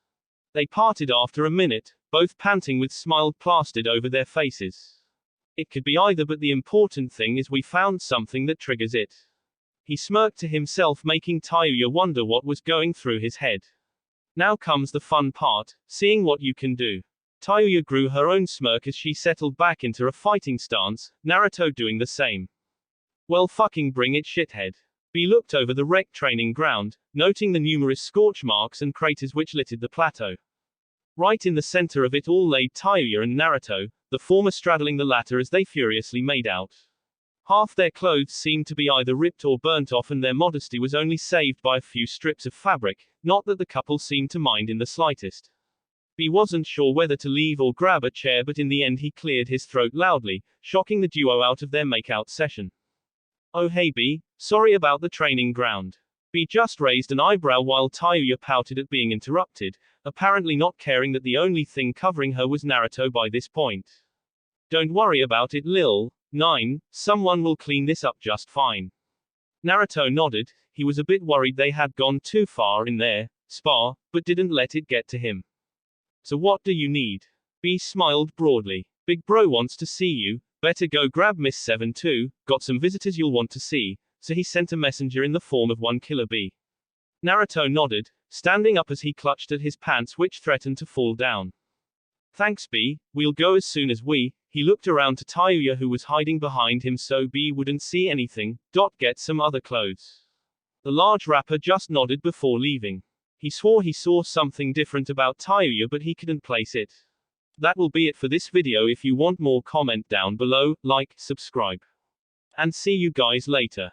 They parted after a minute, both panting with smiles plastered over their faces. It could be either, but the important thing is we found something that triggers it. He smirked to himself, making Tayuya wonder what was going through his head. Now comes the fun part, seeing what you can do. Tayuya grew her own smirk as she settled back into a fighting stance, Naruto doing the same. Well, fucking bring it, shithead. B looked over the wrecked training ground, noting the numerous scorch marks and craters which littered the plateau. Right in the center of it all lay Tayuya and Naruto, the former straddling the latter as they furiously made out. Half their clothes seemed to be either ripped or burnt off, and their modesty was only saved by a few strips of fabric, not that the couple seemed to mind in the slightest. B wasn't sure whether to leave or grab a chair, but in the end he cleared his throat loudly, shocking the duo out of their makeout session. Oh hey B, sorry about the training ground. B just raised an eyebrow while Tayuya pouted at being interrupted, apparently not caring that the only thing covering her was Naruto by this point. Don't worry about it, Lil. 9, someone will clean this up just fine. Naruto nodded. He was a bit worried they had gone too far in their spar, but didn't let it get to him. So what do you need? B smiled broadly. Big bro wants to see you. Better go grab Miss 7 too, got some visitors you'll want to see, so he sent a messenger in the form of 1 Killer B. Naruto nodded, standing up as he clutched at his pants which threatened to fall down. Thanks B, we'll go as soon as he looked around to Tayuya who was hiding behind him so B wouldn't see anything, get some other clothes. The large rapper just nodded before leaving. He swore he saw something different about Tayuya but he couldn't place it. That will be it for this video. If you want more, comment down below, like, subscribe. And see you guys later.